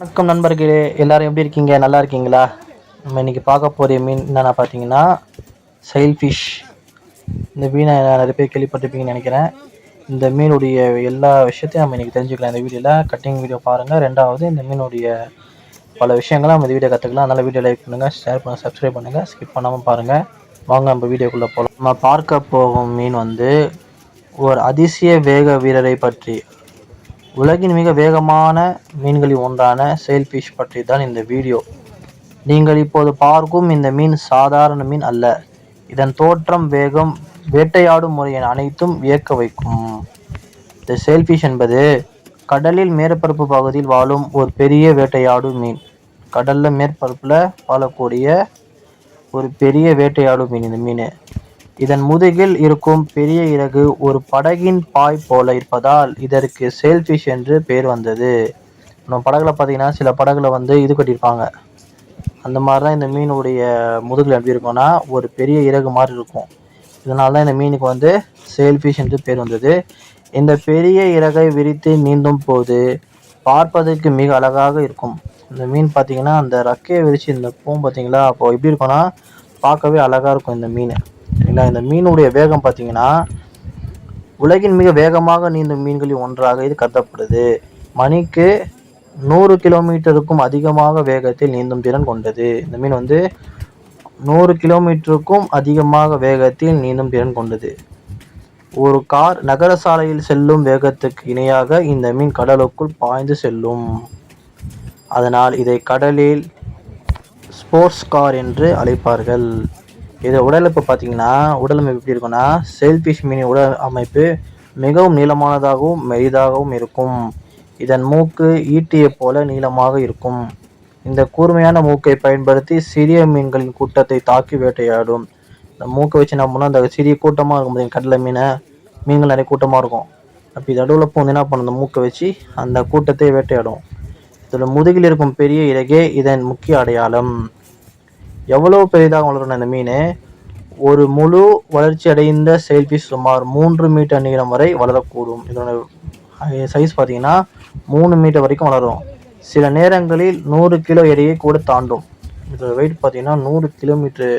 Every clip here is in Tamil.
வணக்கம் நண்பர்களே, எல்லாரும் எப்படி இருக்கீங்க? நல்லா இருக்கீங்களா? நம்ம இன்னைக்கு பார்க்க போகிற மீன் என்னென்ன பார்த்தீங்கன்னா சைல் ஃபிஷ். இந்த மீனை நிறைய பேர் கேள்விப்பட்டிருப்பீங்கன்னு நினைக்கிறேன். இந்த மீனுடைய எல்லா விஷயத்தையும் நம்ம இன்றைக்கி தெரிஞ்சுக்கலாம். இந்த வீடியோவில் கட்டிங் வீடியோ பாருங்கள். ரெண்டாவது இந்த மீனுடைய பல விஷயங்களை நம்ம இந்த வீடியோ கற்றுக்கலாம். அதனால் வீடியோ லைக் பண்ணுங்கள், ஷேர் பண்ணுங்கள், சப்ஸ்கிரைப் பண்ணுங்கள், ஸ்கிப் பண்ணாமல் பாருங்கள். வாங்க நம்ம வீடியோக்குள்ளே போகலாம். நம்ம பார்க்க போகும் மீன் ஒரு அதிசய வேக வீரரை பற்றி, உலகின் மிக வேகமான மீன்களில் ஒன்றான சேல்ஃபிஷ் பற்றி தான் இந்த வீடியோ. நீங்கள் இப்போது பார்க்கும் இந்த மீன் சாதாரண மீன் அல்ல. இதன் தோற்றம், வேகம், வேட்டையாடும் முறை என அனைத்தும் வியக்க வைக்கும். இந்த சேல்ஃபிஷ் என்பது கடலில் மேற்பரப்பு பகுதியில் வாழும் ஒரு பெரிய வேட்டையாடும் மீன். கடலில் மேற்பரப்பில் வாழக்கூடிய ஒரு பெரிய வேட்டையாடும் மீன் இந்த மீன். இதன் முதுகில் இருக்கும் பெரிய இறகு ஒரு படகின் பாய் போல இருப்பதால் இதற்கு சேல்ஃபிஷ் என்று பெயர் வந்தது. நம்ம படகுல பார்த்தீங்கன்னா சில படகுல இது கட்டியிருப்பாங்க. அந்த மாதிரி தான் இந்த மீனுடைய முதுகில் எப்படி இருக்கும்னா ஒரு பெரிய இறகு மாதிரி இருக்கும். இதனால தான் இந்த மீனுக்கு சேல்ஃபிஷ் என்று பேர் வந்தது. இந்த பெரிய இறகை விரித்து நீந்தும் போது பார்ப்பதற்கு மிக அழகாக இருக்கும். இந்த மீன் பார்த்தீங்கன்னா அந்த ரக்கையை விரித்து இந்த பூம் பார்த்தீங்களா, அப்போ எப்படி இருக்கும்னா பார்க்கவே அழகாக இருக்கும் இந்த மீன். சரிங்களா? இந்த மீனுடைய வேகம் பார்த்தீங்கன்னா உலகின் மிக வேகமாக நீந்தும் மீன்களில் ஒன்றாக இது கருதப்படுது. மணிக்கு 100 கிலோமீட்டருக்கும் அதிகமாக வேகத்தில் நீந்தும் திறன் கொண்டது. இந்த மீன் 100 கிலோமீட்டருக்கும் அதிகமாக வேகத்தில் நீந்தும் திறன் கொண்டது. ஒரு கார் நகர சாலையில் செல்லும் வேகத்துக்கு இணையாக இந்த மீன் கடலுக்குள் பாய்ந்து செல்லும். அதனால் இதை கடலில் ஸ்போர்ட்ஸ் கார் என்று அழைப்பார்கள். இது உடலமைப்பு பார்த்தீங்கன்னா உடலமைப்பு எப்படி இருக்குன்னா, சேல்ஃபிஷ் மீனின் உடல் அமைப்பு மிகவும் நீளமானதாகவும் மெலிதாகவும் இருக்கும். இதன் மூக்கு ஈட்டியை போல நீளமாக இருக்கும். இந்த கூர்மையான மூக்கை பயன்படுத்தி சிறிய மீன்களின் கூட்டத்தை தாக்கி வேட்டையாடும். இந்த மூக்கை வச்சு என்ன பண்ணோம், அந்த சிறிய கூட்டமாக இருக்கும் கடலில் மீன்கள் நிறைய கூட்டமாக இருக்கும். அப்போ இது நடுவில் என்ன பண்ணும், அந்த மூக்கை வச்சு அந்த கூட்டத்தை வேட்டையாடும். இதோட முதுகில் இருக்கும் பெரிய இறகே இதன் முக்கிய அடையாளம். எவ்வளோ பெரிதாக வளரும் இந்த மீன், ஒரு முழு வளர்ச்சி அடைந்த சேல்ஃபிஷ் சுமார் 3 மீட்டர் நீளம் வரை வளரக்கூடும். இதோட சைஸ் பார்த்தீங்கன்னா 3 மீட்டர் வரைக்கும் வளரும். சில நேரங்களில் 100 கிலோ எடையை கூட தாண்டும். இதோட வெயிட் பார்த்தீங்கன்னா 100 கிலோமீட்டர்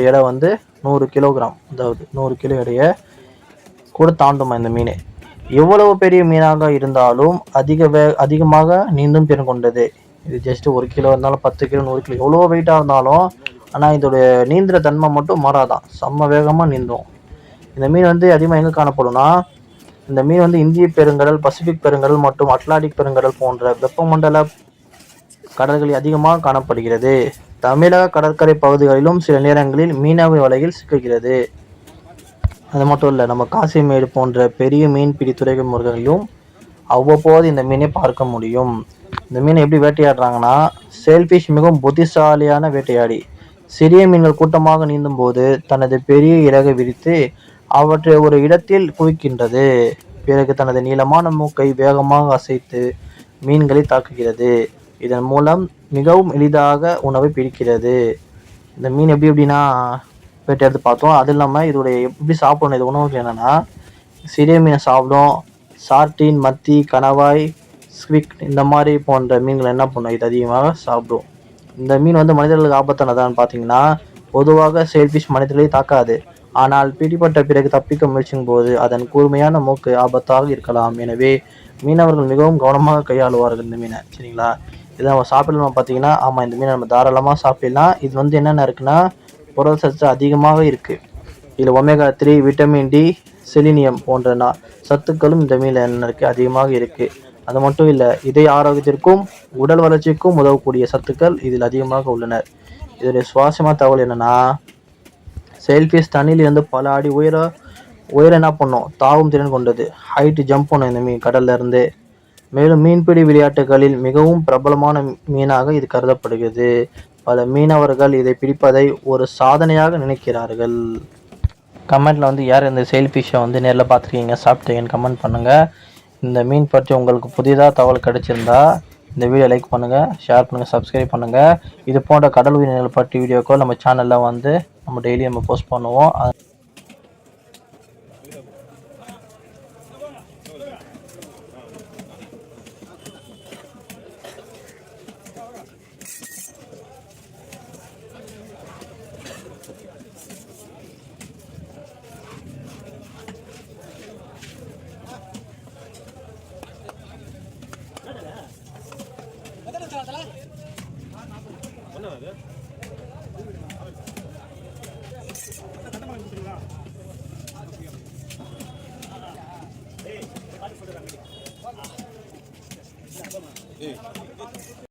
எடை 100 கிலோகிராம், அதாவது 100 கிலோ எடையை கூட தாண்டுமா இந்த மீன். எவ்வளவு பெரிய மீனாக இருந்தாலும் அதிகமாக நீந்தும் திறன் கொண்டது. இது ஜஸ்ட் 1 கிலோ இருந்தாலும் 10 கிலோ 100 கிலோ எவ்வளோ வெயிட்டாக இருந்தாலும், ஆனால் இதோடைய நீந்துற தன்மை மட்டும் மாறாதான், செம்ம வேகமாக நீந்தும். இந்த மீன் அதிகமாக எங்கே காணப்படும்னா, இந்த மீன் இந்திய பெருங்கடல், பசிபிக் பெருங்கடல் மற்றும் அட்லாண்டிக் பெருங்கடல் போன்ற வெப்பமண்டல கடல்களில் அதிகமாக காணப்படுகிறது. தமிழக கடற்கரை பகுதிகளிலும் சில நேரங்களில் மீனவ வலையில் சிக்குகிறது. அது மட்டும் இல்லை, நம்ம காசிமேடு போன்ற பெரிய மீன்பிடி துறைமுகங்களிலும் அவ்வப்போது இந்த மீனை பார்க்க முடியும். இந்த மீனை எப்படி வேட்டையாடுறாங்கன்னா, சேல்ஃபிஷ் மிகவும் புத்திசாலியான வேட்டையாடி. சிறிய மீன்கள் கூட்டமாக நீந்தும் போது தனது பெரிய இறகை விரித்து அவற்றை ஒரு இடத்தில் குவிக்கின்றது. பிறகு தனது நீளமான மூக்கை வேகமாக அசைத்து மீன்களை தாக்குகிறது. இதன் மூலம் மிகவும் எளிதாக உணவை பிடிக்கிறது. இந்த மீன் எப்படின்னா வேட்டையாடுத்து பார்த்தோம். அது இல்லாமல் இதோடைய எப்படி சாப்பிடணும், இது உணவுக்கு என்னென்னா, சிறிய மீனை சாப்பிடும். சார்டின், மத்தி, கணவாய், ஸ்குவிட் இந்த மாதிரி போன்ற மீன்கள் என்ன பண்ணும், இது அதிகமாக சாப்பிடும். இந்த மீன் மனிதர்களுக்கு ஆபத்தானதான்னு பார்த்தீங்கன்னா, பொதுவாக சேல்ஃபிஷ் மனிதர்களை தாக்காது. ஆனால் பிடிப்பட்ட பிறகு தப்பிக்க முயற்சிக்கும் போது அதன் கூர்மையான மூக்கு ஆபத்தாக இருக்கலாம். எனவே மீனவர்கள் மிகவும் கவனமாக கையாளுவார்கள் இந்த மீனை. சரிங்களா? இதை நம்ம சாப்பிடலாம் பார்த்தீங்கன்னா, ஆமாம், இந்த மீனை நம்ம தாராளமாக சாப்பிடலாம். இது என்னென்ன இருக்குன்னா, புரதச்சத்து அதிகமாக இருக்குது. இதில் ஒமேகா 3, விட்டமின் டி, செலினியம் போன்ற சத்துக்களும் இந்த மீனில் என்ன இருக்குது, அதிகமாக இருக்குது. அது மட்டும் இல்லை, இதய ஆரோக்கியத்திற்கும் உடல் வளர்ச்சிக்கும் உதவக்கூடிய சத்துக்கள் இதில் அதிகமாக உள்ளன. இதோடைய சுவாரஸ்யமான தகவல் என்னென்னா, சேல்ஃபிஷ் தண்ணியிலிருந்து பல அடி உயர என்ன பண்ணும், தாவும் திறன் கொண்டது. ஹைட்டு ஜம்ப் பண்ணும் இந்த மீன் கடல்ல இருந்து. மேலும் மீன்பிடி விளையாட்டுகளில் மிகவும் பிரபலமான மீனாக இது கருதப்படுகிறது. பல மீனவர்கள் இதை பிடிப்பதை ஒரு சாதனையாக நினைக்கிறார்கள். கமெண்ட்டில் யார் இந்த சேல்ஃபிஷை நேரில் பார்த்துருக்கீங்க, சாப்பிட்டீங்கன்னு கமெண்ட் பண்ணுங்கள். இந்த மீன் பற்றி உங்களுக்கு புதிதாக தகவல் கிடைச்சிருந்தா இந்த வீடியோ லைக் பண்ணுங்கள், ஷேர் பண்ணுங்கள், சப்ஸ்கிரைப் பண்ணுங்கள். இது போன்ற கடல் உயிரினங்கள் பற்றி வீடியோக்கள் நம்ம சேனலில் நம்ம டெய்லி போஸ்ட் பண்ணுவோம். ஏய்